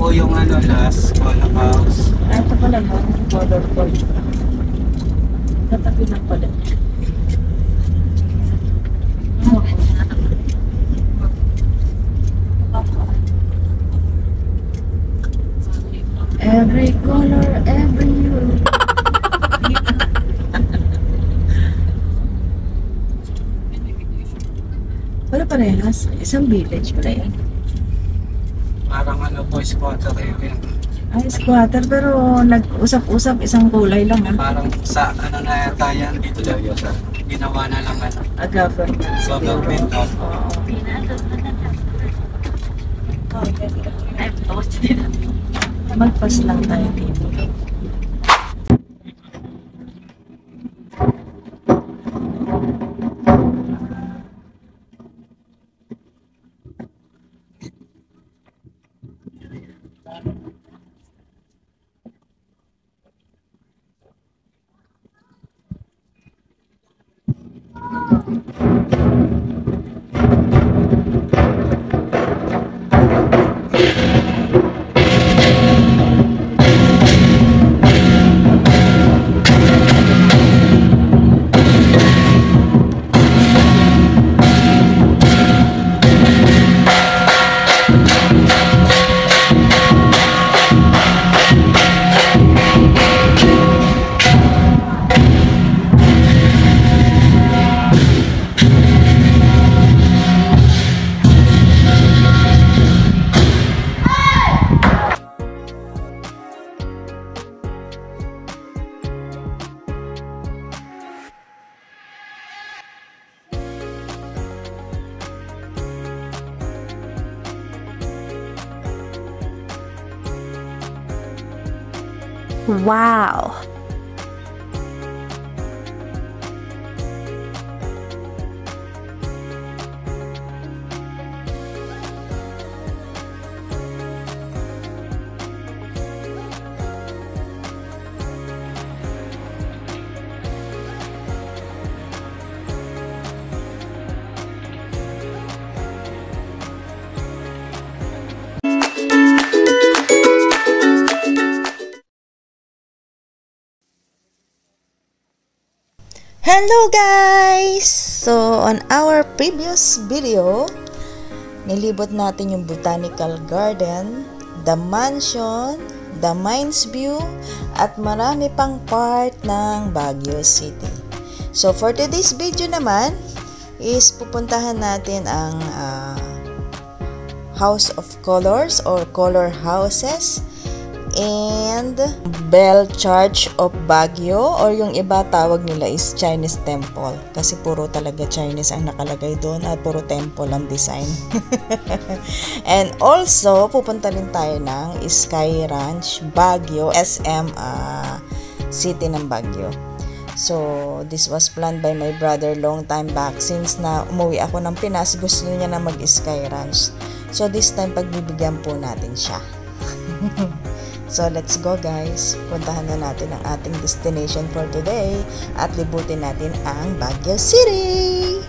po yung last Color House. Ito pala yung Color Point. Katabi lang pala. Every color, every hue. Wala parehas. Isang village pala yan. Parang po, squatter area. Ay, squatter pero nag-usap-usap isang kulay lang. Parang sa na yata yan dito daw yun. Ginawa na lang A government. Government. Magpas lang tayo dito. Wow! Hello guys! So, on our previous video, nilibot natin yung Botanical Garden, the mansion, the Mines View, at marami pang part ng Baguio City. So, for today's video naman, is pupuntahan natin ang House of Colors or Color Houses and Bell Church of Baguio, or yung iba tawag nila is Chinese Temple kasi puro talaga Chinese ang nakalagay doon at puro temple ang design. And also pupunta rin tayo ng Sky Ranch Baguio, SM City ng Baguio. So this was planned by my brother long time back. Since na umuwi ako ng Pinas, gusto niya na mag Sky Ranch. So this time pagbibigyan po natin siya. So, let's go guys. Puntahan na natin ang ating destination for today at libutin natin ang Baguio City!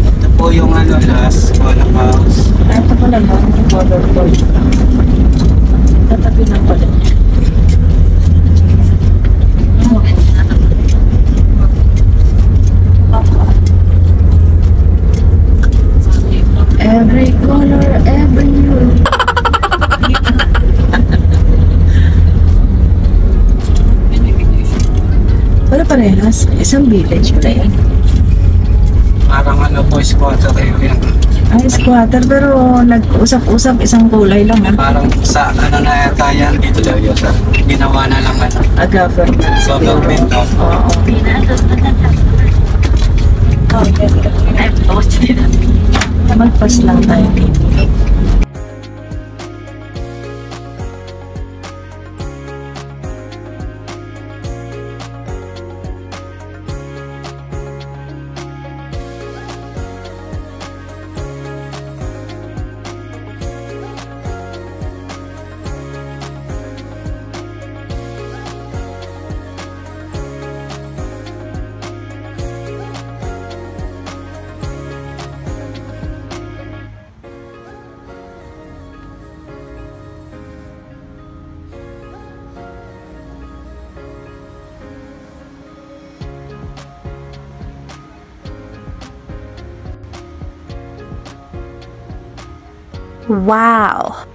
Ito po yung last Color House. Ito pala yung Color Point. Katabi lang pala. Every color, every hue. Wala parehas. Isang village pala yan. Parang po, squatter area. Ay, squatter pero nag-usap-usap isang kulay lang. Parang sa na yata yan dito daw yun. Ginawa na lang A government. Government. Oo. Magpas lang tayo dito. Wow!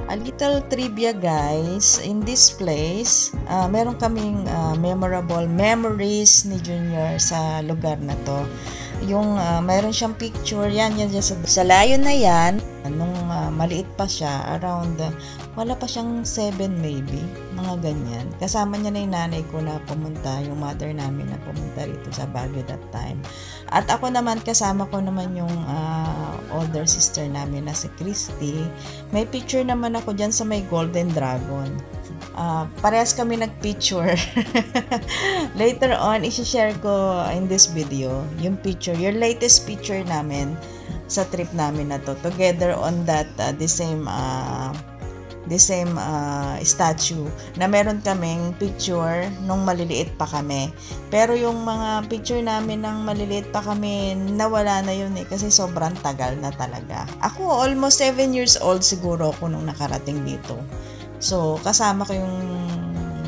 A little trivia guys, in this place, meron kaming memorable memories ni Junior sa lugar na to. Yung meron siyang picture, yan sa layo na yan, nung maliit pa siya, around, wala pa siyang 7 maybe, mga ganyan. Kasama niya na yung nanay ko na pumunta, yung mother namin na pumunta rito sa Baguio that time. At ako naman, kasama ko naman yung older sister namin na si Christy. May picture naman ako dyan sa may Golden Dragon. Parehas kami nag-picture. Later on, isi-share ko in this video yung picture, yung latest picture namin sa trip namin na to. Together on that, the same statue na meron kaming picture nung maliliit pa kami. Pero yung mga picture namin nang maliliit pa kami, nawala na yun kasi sobrang tagal na talaga. Ako, almost 7 years old siguro ako nung nakarating dito. So, kasama ko yung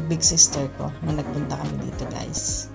big sister ko nung nagpunta kami dito, guys.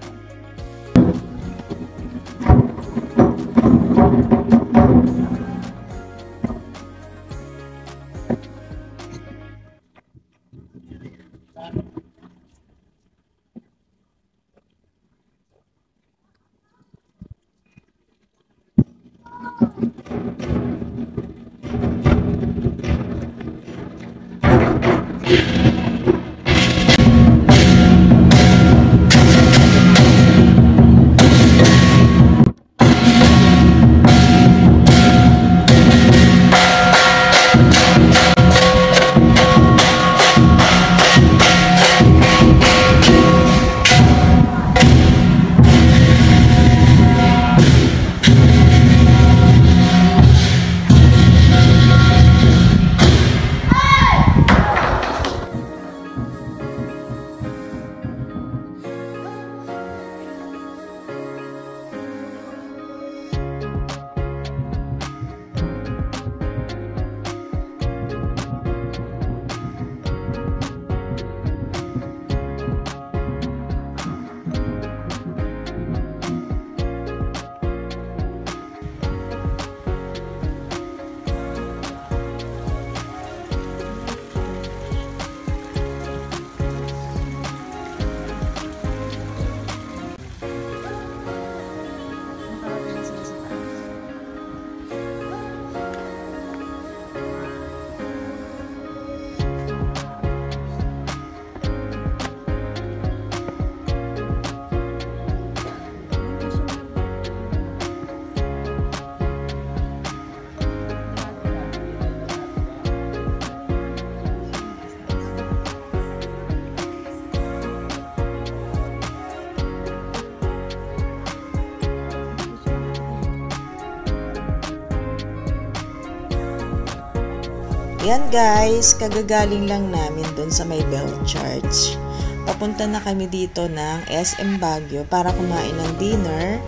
Yan guys, kagagaling lang namin doon sa may Bell Church. papunta na kami dito ng SM Baguio para kumain ng dinner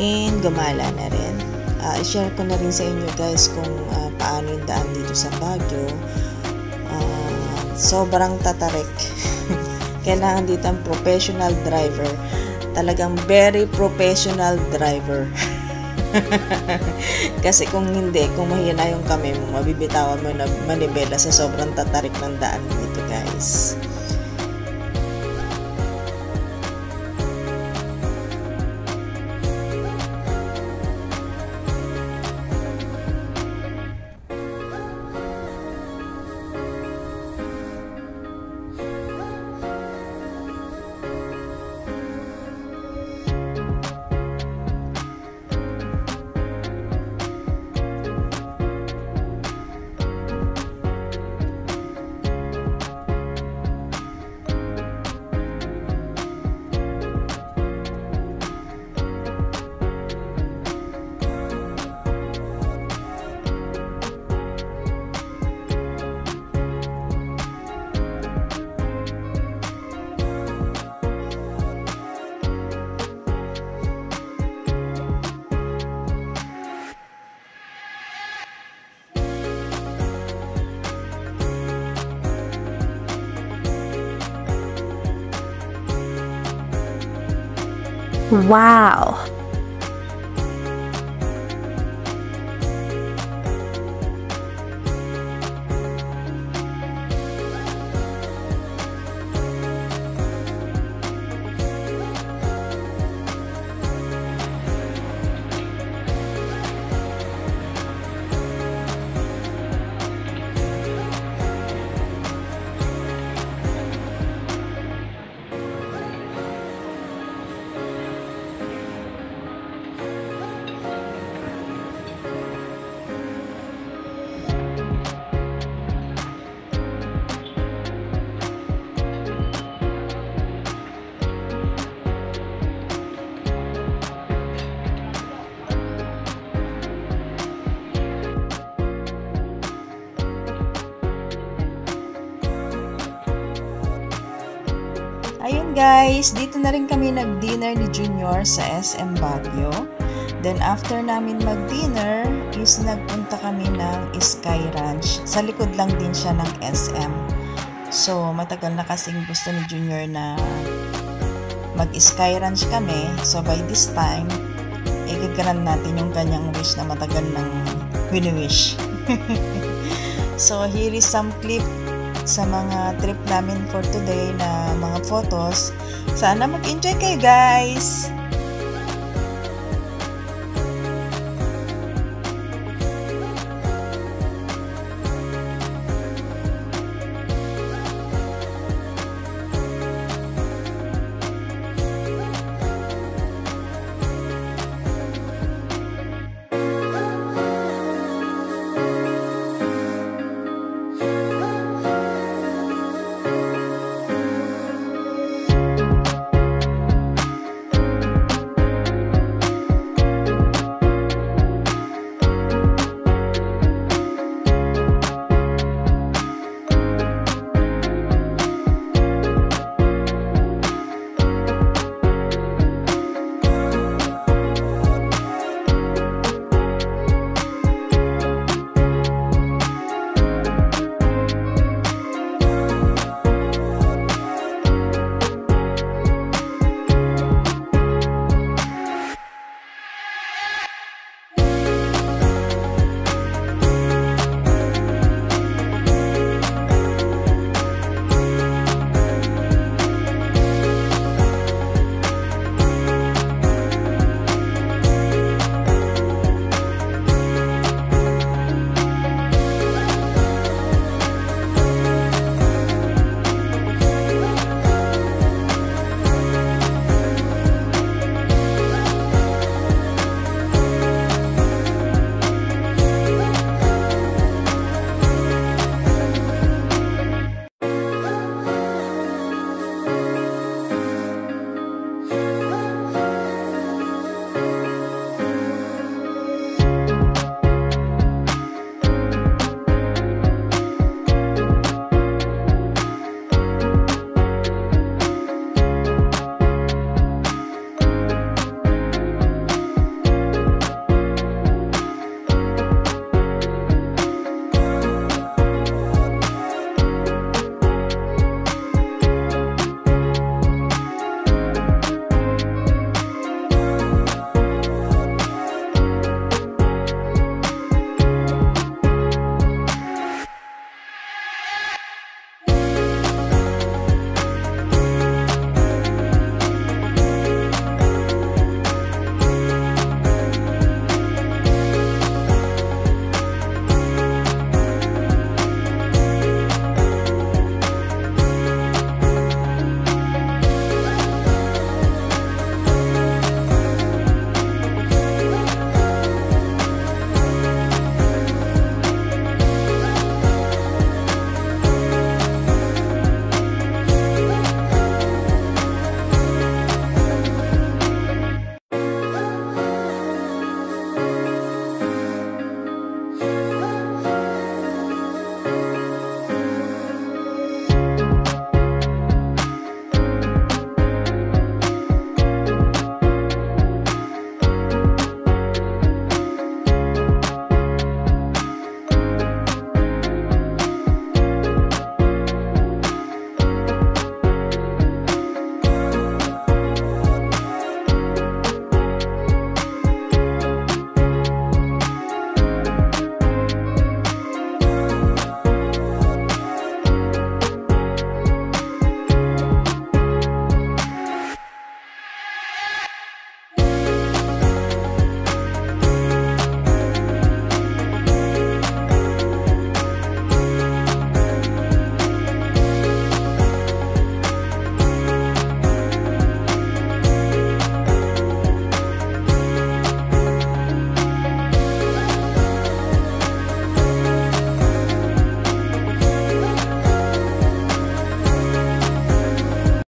and gumala na rin. I-share ko na rin sa inyo guys kung paano yung daan dito sa Baguio. Sobrang tatarik. Kailangan dito ang professional driver. Talagang very professional driver. Kasi kung hindi, kung mahina yung kamay mo, mabibitawan mo na manibela sa sobrang tatarik ng daan dito guys. Wow! Ayun guys, dito na rin kami nag-dinner ni Junior sa SM Baguio. Then after namin mag-dinner is nagpunta kami ng Sky Ranch. Sa likod lang din siya ng SM. So matagal na kasing gusto ni Junior na mag-Sky Ranch kami. So by this time, i-grant natin yung kanyang wish na matagal nang wini-wish. So here is some clip sa mga trip namin for today na mga photos. Sana mag-enjoy kayo guys!